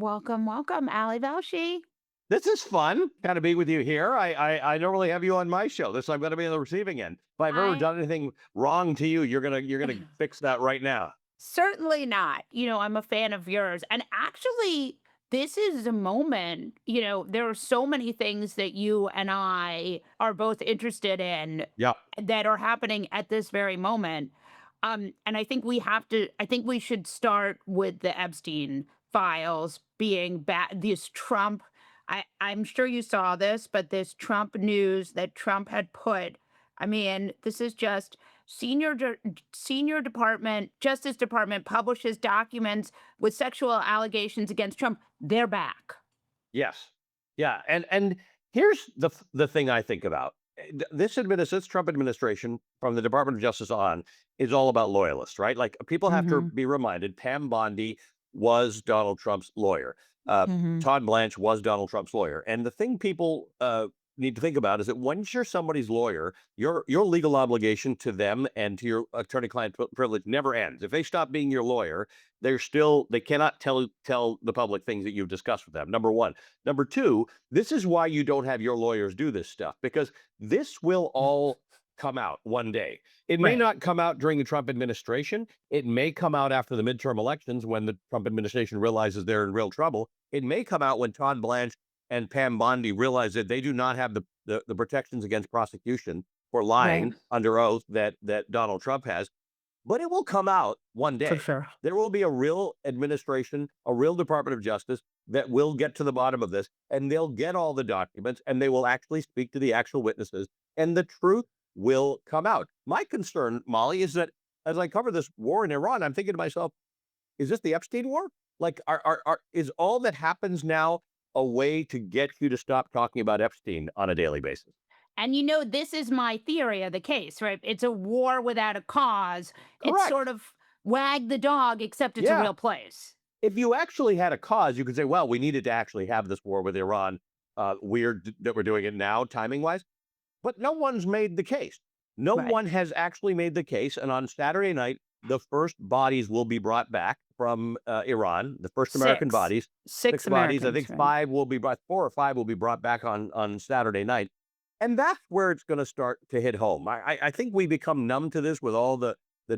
Welcome, welcome, Ali Velshi. This is fun, kind of be with you here. I normally have you on my show. This I'm going to be on the receiving end. If I've ever I done anything wrong to you, you're gonna fix that right now. Certainly not. I'm a fan of yours. And actually, this is a moment, there are so many things that you and I are both interested in Yeah. that are happening at this very moment. And I think we should start with the Epstein files being bad. This Trump, I'm sure you saw this, but this Trump news that Trump had put, I mean, this is just senior de- senior department Justice Department publishes documents with sexual allegations against Trump. They're back. Yes. Yeah. And here's the thing I think about. This Trump administration, from the Department of Justice on, is all about loyalists, right? Like people have to Hmm. be reminded. Pam Bondi was Donald Trump's lawyer. Uh, Hmm. Todd Blanche was Donald Trump's lawyer. And the thing people need to think about is that once you're somebody's lawyer, your legal obligation to them and to your attorney-client privilege never ends. If they stop being your lawyer, they cannot tell the public things that you've discussed with them. Number one. Number two, this is why you don't have your lawyers do this stuff, because this will all come out one day. It may Right. not come out during the Trump administration. It may come out after the midterm elections when the Trump administration realizes they're in real trouble. It may come out when Todd Blanche and Pam Bondi realize that they do not have the protections against prosecution for Right. lying under oath that Donald Trump has. But it will come out one For day. sure. There will be a real administration, a real Department of Justice that will get to the bottom of this, and they'll get all the documents, and they will actually speak to the actual witnesses, and the truth will come out. My concern, Molly, is that as I cover this war in Iran, I'm thinking to myself, is this the Epstein war? Like, is all that happens now a way to get you to stop talking about Epstein on a daily basis? And this is my theory of the case, right? It's a war without a cause. It's sort Correct. of wag the dog, except it's a Yeah. real place. If you actually had a cause, you could say, well, we needed to actually have this war with Iran. Weird that we're doing it now, timing wise. But no one's made the case. No Right. one has actually made the case. And on Saturday night, the first bodies will be brought back from Iran, the first American Six. bodies, Six six bodies. I Americans, think right? five will be brought, four or five will be brought back on Saturday night. And that's where it's going to start to hit home. I think we become numb to this with all the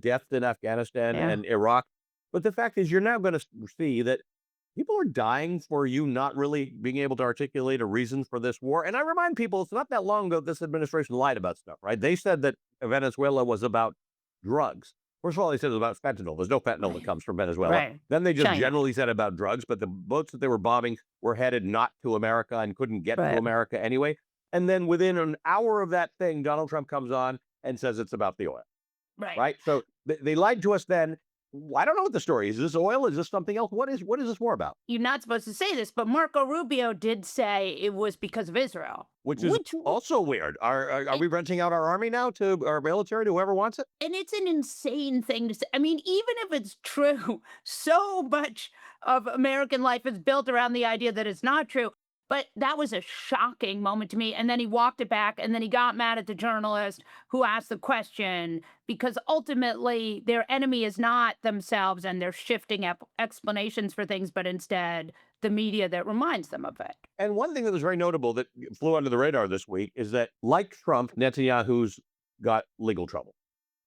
deaths in Afghanistan Yeah. and Iraq. But the fact is, you're now going to see that people are dying for you not really being able to articulate a reason for this war. And I remind people, it's not that long ago this administration lied about stuff, right? They said that Venezuela was about drugs. First of all, they said it was about fentanyl. There's no fentanyl that Right. comes from Venezuela. Right. Then they just China. generally said about drugs, but the boats that they were bombing were headed not to America and couldn't get to Right. America anyway. And then within an hour of that thing, Donald Trump comes on and says it's about the oil, Right. right? So they lied to us then. I don't know what the story is. Is this oil? Is this something else? What is this war about? You're not supposed to say this, but Marco Rubio did say it was because of Israel, Which is which also weird. Are it, we renting out our army now to our military to whoever wants it? and it's an insane thing to say. I mean, even if it's true, so much of American life is built around the idea that it's not true. But that was a shocking moment to me. And then he walked it back, and then he got mad at the journalist who asked the question because ultimately their enemy is not themselves and they're shifting explanations for things, but instead the media that reminds them of it. And one thing that was very notable that flew under the radar this week is that, like Trump, Netanyahu's got legal trouble.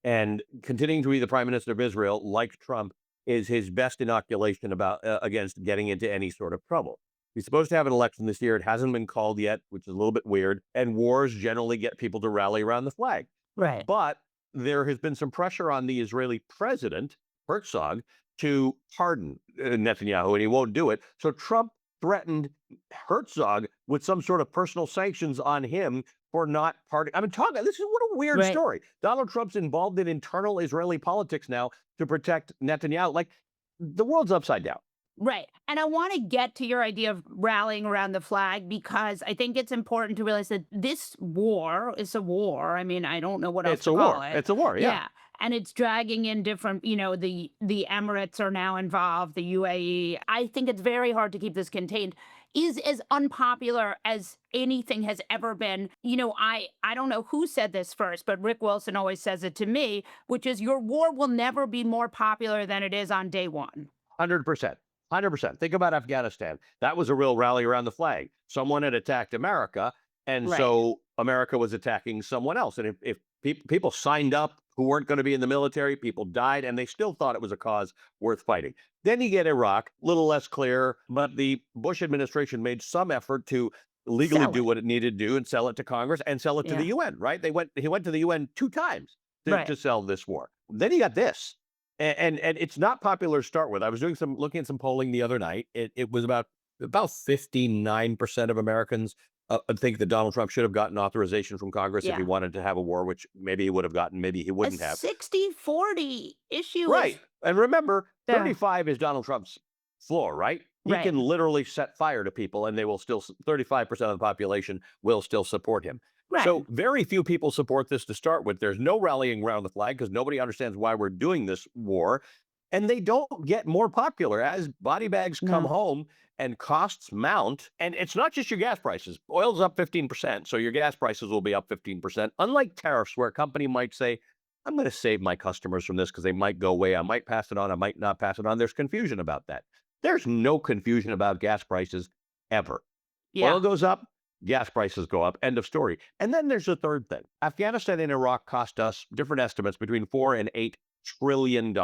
And continuing to be the prime minister of Israel, like Trump, is his best inoculation about against getting into any sort of trouble. He's supposed to have an election this year. It hasn't been called yet, which is a little bit weird. And wars generally get people to rally around the flag. Right. But there has been some pressure on the Israeli president, Herzog, to pardon Netanyahu, and he won't do it. So Trump threatened Herzog with some sort of personal sanctions on him for not pardoning. I mean, this is what a weird Right. story. Donald Trump's involved in internal Israeli politics now to protect Netanyahu. Like, the world's upside down. Right. And I want to get to your idea of rallying around the flag because I think it's important to realize that this war is a war. I mean, I don't know what else It's to a call war. it. It's a war. Yeah. Yeah. And it's dragging in different, the Emirates are now involved, the UAE. I think it's very hard to keep this contained. Is as unpopular as anything has ever been. I don't know who said this first, but Rick Wilson always says it to me, which is your war will never be more popular than it is on day one. 100%. 100%. Think about Afghanistan. That was a real rally around the flag. Someone had attacked America, and Right. so America was attacking someone else. And if people signed up who weren't going to be in the military, people died, and they still thought it was a cause worth fighting. Then you get Iraq, a little less clear, but the Bush administration made some effort to legally Sell do it. what it needed to do and sell it to Congress and sell it to the Yeah. UN, right? He went to the UN two times Right. to sell this war. Then you got this. And it's not popular to start with. I was doing some looking at some polling the other night. It was about 59% of Americans think that Donald Trump should have gotten authorization from Congress if he Yeah. wanted to have a war, which maybe he would have gotten, maybe he A wouldn't have. 60-40 issue Right. is And remember, the 35 is Donald Trump's floor, right? He right. can literally set fire to people and they will still 35% of the population will still support him. Right. So very few people support this to start with. There's no rallying around the flag because nobody understands why we're doing this war. And they don't get more popular as body bags come No. home and costs mount. And it's not just your gas prices. Oil's up 15%. So your gas prices will be up 15%. Unlike tariffs, where a company might say, I'm going to save my customers from this because they might go away. I might pass it on. I might not pass it on. There's confusion about that. There's no confusion about gas prices ever. Yeah. Oil goes up, gas prices go up. End of story. And then there's a third thing. Afghanistan and Iraq cost us different estimates between $4 and $8 trillion,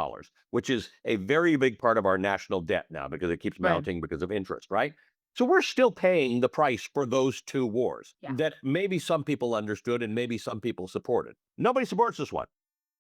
which is a very big part of our national debt now because it keeps Right. mounting because of interest, right? So we're still paying the price for those two wars Yeah. that maybe some people understood and maybe some people supported. Nobody supports this one.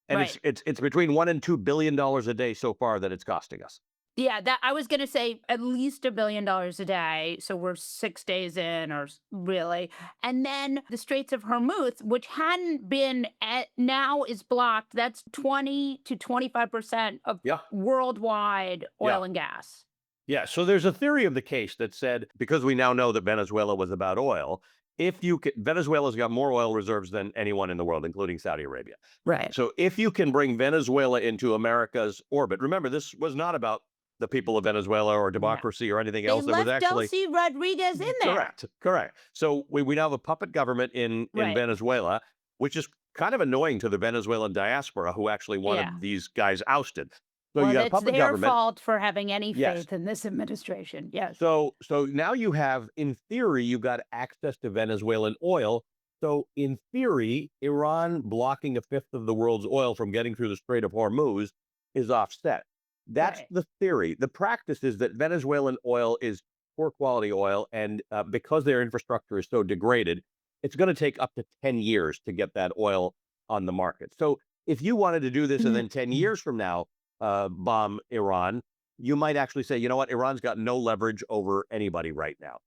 And Right. it's between $1 and $2 billion a day so far that it's costing us. Yeah, that I was gonna say at least $1 billion a day, so we're 6 days in or really. And then the Straits of Hormuz, which hadn't been at now is blocked. That's 20 to 25% of Yeah. worldwide Yeah. oil and gas. Yeah. So there's a theory of the case that said because we now know that Venezuela was about oil, if you could, Venezuela's got more oil reserves than anyone in the world, including Saudi Arabia. Right. So if you can bring Venezuela into America's orbit, remember, this was not about the people of Venezuela or No. democracy or anything They else. It was left actually Delcy Rodriguez in there. correct. Correct. So we now have a puppet government in Right. Venezuela, which is kind of annoying to the Venezuelan diaspora who actually Yeah. wanted these guys ousted. So you Well, got a that's puppet their government. fault for having any Yes. faith in this administration. Yes. So now you have, in theory, you've got access to Venezuelan oil. So in theory, Iran blocking a fifth of the world's oil from getting through the Strait of Hormuz is offset. That's Right. the theory. The practice is that Venezuelan oil is poor quality oil, and because their infrastructure is so degraded, it's going to take up to 10 years to get that oil on the market. So if you wanted to do this and then 10 years from now bomb Iran, you might actually say, you know what, Iran's got no leverage over anybody right now.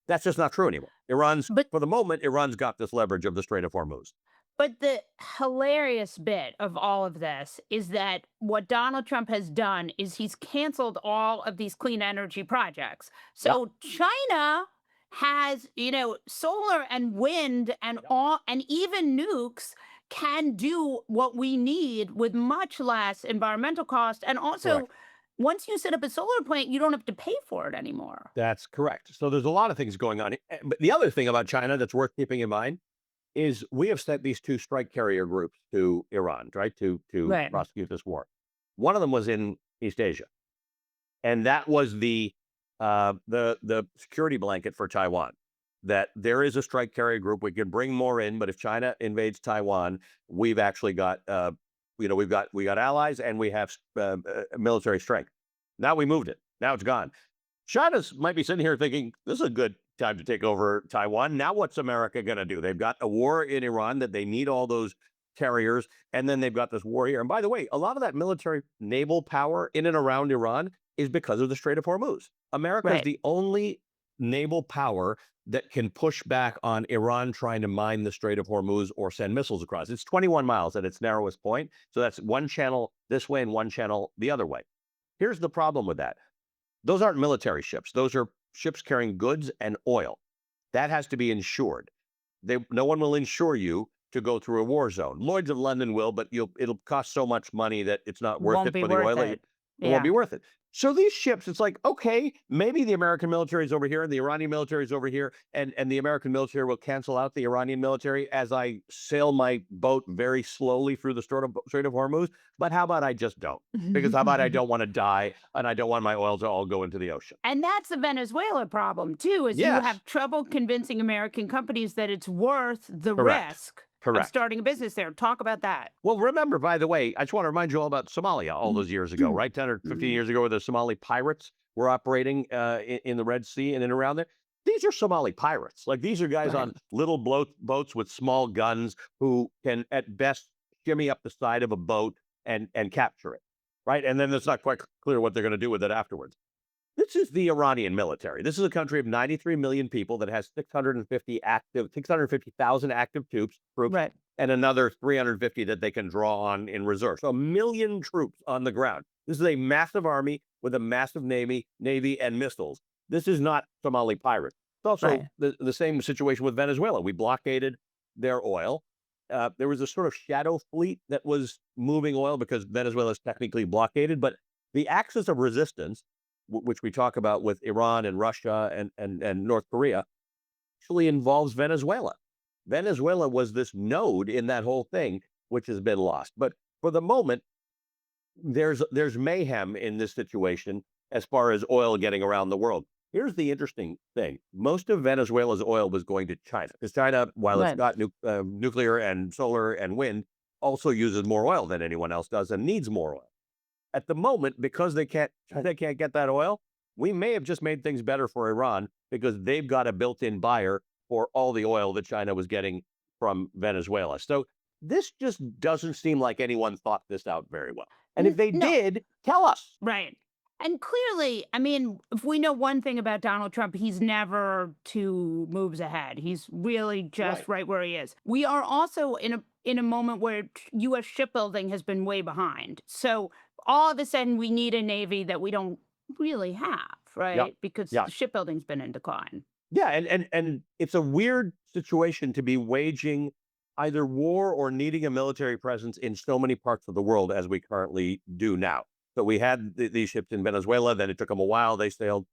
That's just not true anymore. But For the moment, Iran's got this leverage of the Strait of Hormuz. But the hilarious bit of all of this is that what Donald Trump has done is he's canceled all of these clean energy projects. Yeah, So China has, solar and wind and yeah, all and even nukes can do what we need with much less environmental cost. And also, correct. once you set up a solar plant, you don't have to pay for it anymore. That's correct. So there's a lot of things going on. But the other thing about China that's worth keeping in mind is we have sent these two strike carrier groups to Iran, right, to Right. prosecute this war. One of them was in East Asia, and that was the security blanket for Taiwan. That there is a strike carrier group. We can bring more in, but if China invades Taiwan, we've actually got we got allies and we have military strength. Now we moved it. Now it's gone. China's might be sitting here thinking this is a good time to take over Taiwan. Now what's America going to do? They've got a war in Iran that they need all those carriers, and then they've got this war here. And by the way, a lot of that military naval power in and around Iran is because of the Strait of Hormuz. America is Right. the only naval power that can push back on Iran trying to mine the Strait of Hormuz or send missiles across. It's 21 miles at its narrowest point. So that's one channel this way and one channel the other way. Here's the problem with that. Those aren't military ships. Those are ships carrying goods and oil. That has to be insured. No one will insure you to go through a war zone. Lloyd's of London will, but it'll cost so much money that it's not worth Won't it be for the worth oil. it. It won't Yeah. be worth it. So these ships, it's like, okay, maybe the American military is over here and the Iranian military is over here, and the American military will cancel out the Iranian military as I sail my boat very slowly through the Strait of Hormuz. But how about I just don't? Because how about I don't want to die and I don't want my oil to all go into the ocean? And that's the Venezuela problem too, is you Yes, have trouble convincing American companies that it's worth the correct. risk of Correct. starting a business there. Talk about that. Well, remember, by the way, I just want to remind you all about Somalia all those years ago, right? 10 or 15 Mm, years ago, where the Somali pirates were operating in the Red Sea and in around there. These are Somali pirates. Like these are guys right, on little boats with small guns who can, at best, shimmy up the side of a boat and capture it, right? And then it's not quite clear what they're going to do with it afterwards. This is the Iranian military. This is a country of 93 million people that has 650,000 active troops, right, and another 350 that they can draw on in reserve. So 1 million troops on the ground. This is a massive army with a massive navy and missiles. This is not Somali pirates. It's also right. the same situation with Venezuela. We blockaded their oil. There was a sort of shadow fleet that was moving oil because Venezuela is technically blockaded, but the axis of resistance, which we talk about with Iran and Russia and North Korea, actually involves Venezuela. Venezuela was this node in that whole thing, which has been lost. But for the moment, there's mayhem in this situation as far as oil getting around the world. Here's the interesting thing: most of Venezuela's oil was going to China because China, while it's Right. got nuclear and solar and wind, also uses more oil than anyone else does and needs more oil. At the moment, because China can't get that oil, we may have just made things better for Iran because they've got a built-in buyer for all the oil that China was getting from Venezuela. So this just doesn't seem like anyone thought this out very well. And if they No, did, tell us. right. And clearly, I mean, if we know one thing about Donald Trump, he's never two moves ahead. He's really just Right. right where he is. We are also in a moment where US shipbuilding has been way behind. So all of a sudden we need a navy that we don't really have, Yeah. right? Because Yeah. the shipbuilding's been in decline. Yeah, and it's a weird situation to be waging either war or needing a military presence in so many parts of the world as we currently do now. So we had these ships in Venezuela, then it took them a while. They sailed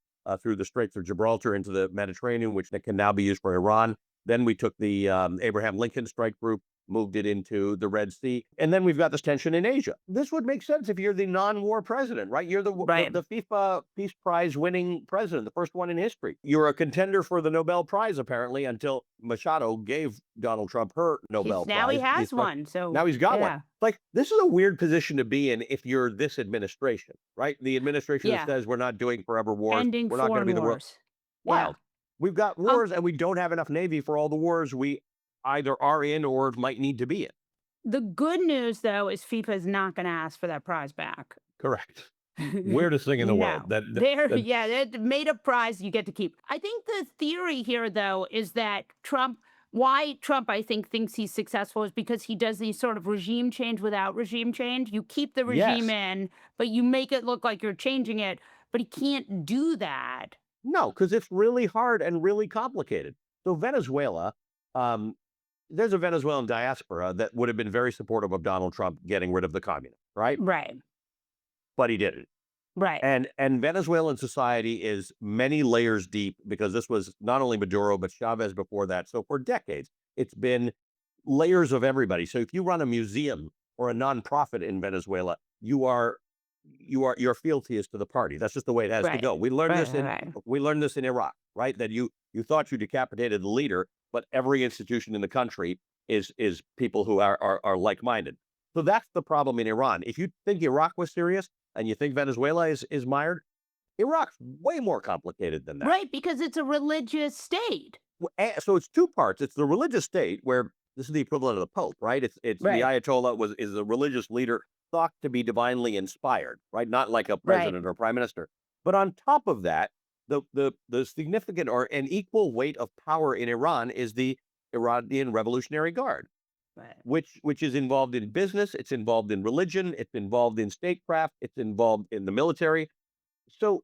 through the Straits of Gibraltar into the Mediterranean, which they can now be used for Iran. Then we took the Abraham Lincoln Strike Group, moved it into the Red Sea, and then we've got this tension in Asia. This would make sense if you're the non-war president, right? You're Right. the FIFA Peace Prize winning president, the first one in history. You're a contender for the Nobel Prize, apparently, until Machado gave Donald Trump her Nobel Now he Prize. has one. Now So he's got one. yeah. Like, this is a weird position to be in if you're this administration, right? The administration that Yeah. says we're not doing forever wars, Ending we're not going to foreign be the world. wars. Yeah. Wild. We've got Um, wars and we don't have enough Navy for all the wars we either are in or might need to be in. the good news though is FIFA is not going to ask for that prize back. Correct. Weirdest thing in the world. No. That There, that yeah, that made a prize you get to keep. I think the theory here, though, is that why Trump, I think, thinks he's successful is because he does these sort of regime change without regime change. You keep the regime yes. in, but you make it look like you're changing it, but he can't do that. No, because it's really hard and really complicated. So Venezuela, um, there's a Venezuelan diaspora that would have been very supportive of Donald Trump getting rid of the communists, right? Right. But he didn't. Right. And Venezuelan society is many layers deep because this was not only Maduro but Chavez before that. So for decades, it's been layers of everybody. So if you run a museum or a nonprofit in Venezuela, your fealty is to the party. That's just the way it has to Right. go. Right. Right. We learned this in Iraq, right? That you thought you decapitated the leader, but every institution in the country is people who are like-minded. So that's the problem in Iran. If you think Iraq was serious and you think Venezuela is mired, Iraq's way more complicated than that. Right. Because it's a religious state. So it's two parts. It's the religious state where this is the equivalent of the Pope, right? It's the Right. Ayatollah is a religious leader thought to be divinely inspired, right? Not like a Right. president or prime minister. But on top of that, the significant or an equal weight of power in Iran is the Iranian Revolutionary Guard, Right. which is involved in business, it's involved in religion, it's involved in statecraft, it's involved in the military. So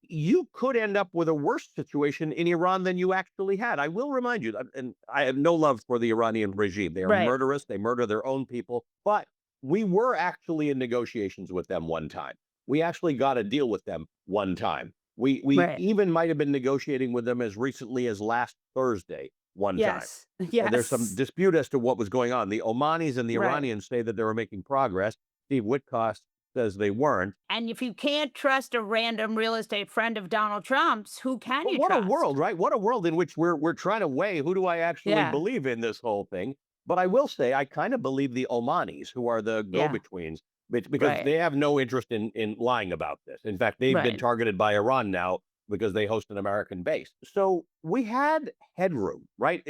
you could end up with a worse situation in Iran than you actually had. I will remind you, and I have no love for the Iranian regime. They are Right. murderous. They murder their own people. But we were actually in negotiations with them one time. we actually got a deal with them one time. We Right. even might have been negotiating with them as recently as last Thursday one time. Yes. There's some Yes. dispute as to what was going on. The Omanis and the Right. Iranians say that they were making progress. Steve Witkoff says they weren't. And if you can't trust a random real estate friend of Donald Trump's, who can But you what a trust? world, right? What a world in which we're trying to weigh who do I actually Yeah. believe in this whole thing. But I will say I kind of believe the Omanis, who are the Yeah. go-betweens, because Right. they have no interest in lying about this. In fact, they've been Right. targeted by Iran now because they host an American base. So we had headroom, right?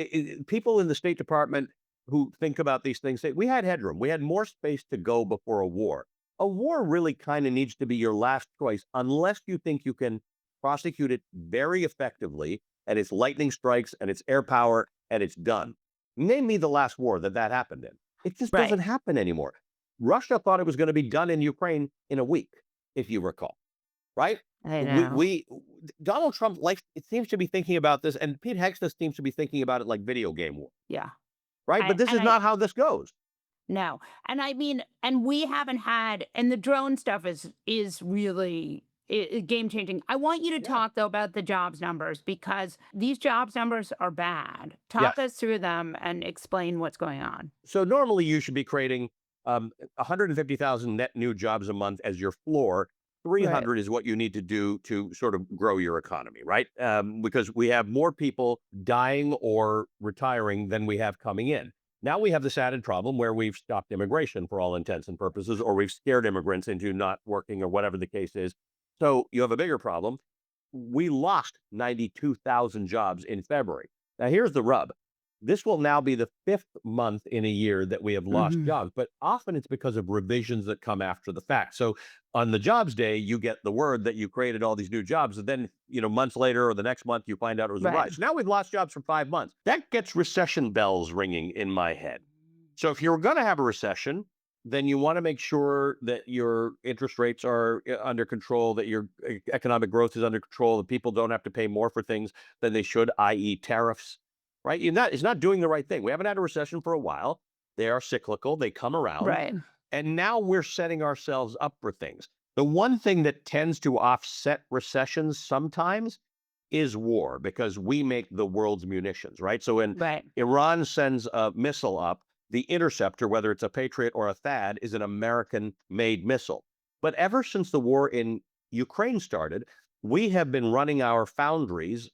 People in the State Department who think about these things say we had headroom. We had more space to go before a war. A war really kind of needs to be your last choice unless you think you can prosecute it very effectively, and it's lightning strikes, and it's air power, and it's done. Name me the last war that happened in. It just doesn't Right. happen anymore. Russia thought it was going to be done in Ukraine in a week, if you recall, right? I We, know. we Donald Trump like it seems to be thinking about this, and Pete Hegseth seems to be thinking about it like video game war, Yeah. right? I But this and is I not how this goes. No. And I mean, and we haven't had, and the drone stuff is really game changing. I want you to Yeah. talk though about the jobs numbers because these jobs numbers are bad. Talk Yes. us through them and explain what's going on. So normally you should be creating 150,000 net new jobs a month as your floor. Right. 300 is what you need to do to sort of grow your economy, right? Because we have more people dying or retiring than we have coming in. Now we have this added problem where we've stopped immigration for all intents and purposes, or we've scared immigrants into not working or whatever the case is. So you have a bigger problem. We lost 92,000 jobs in February. Now here's the rub. This will now be the fifth month in a year that we have lost Hmm. jobs, but often it's because of revisions that come after the fact. So on the jobs day, you get the word that you created all these new jobs, and then months later or the next month you find out it was a Right. rise. So now we've lost jobs for 5 months. That gets recession bells ringing in my head. So if you're going to have a recession, then you want to make sure that your interest rates are under control, that your economic growth is under control, that people don't have to pay more for things than they should, i.e., tariffs, right? It's not doing the right thing. We haven't had a recession for a while. They are cyclical, they come around. Right. And now we're setting ourselves up for things. The one thing that tends to offset recessions sometimes is war because we make the world's munitions, right? So when Right. Iran sends a missile up, the interceptor, whether it's a Patriot or a THAAD, is an American made missile. But ever since the war in Ukraine started, we have been running our foundries,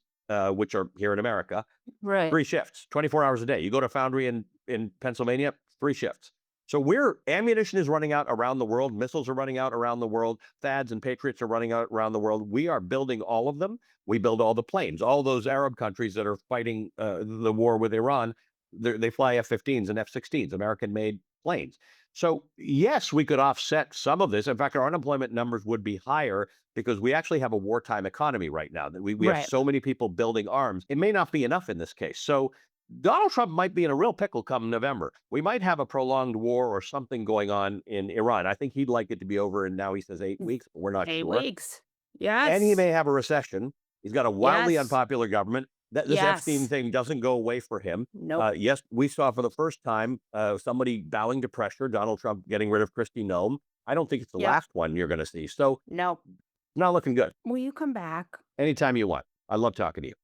which are here in America, Right. 3 shifts, 24 hours a day. You go to foundry in Pennsylvania, 3 shifts. So ammunition is running out around the world, missiles are running out around the world, THAADs and Patriots are running out around the world. We are building all of them. We build all the planes. All those Arab countries that are fighting the war with Iran, they fly F-15s and F-16s, American-made planes. So yes, we could offset some of this. In fact, our unemployment numbers would be higher because we actually have a wartime economy right now. That we have Right. so many people building arms. It may not be enough in this case. So Donald Trump might be in a real pickle come November. We might have a prolonged war or something going on in Iran. I think he'd like it to be over, and now he says 8 weeks, but we're not Eight sure. weeks. And he Yes. may have a recession. He's got a wildly Yes. unpopular government. This Epstein Yes. thing doesn't go away for him. Nope. Yes, we saw for the first time somebody bowing to pressure, Donald Trump getting rid of Kristi Noem. I don't think it's the Yep. last one you're going to see. So Nope. not looking good. Will you come back? Anytime you want. I love talking to you.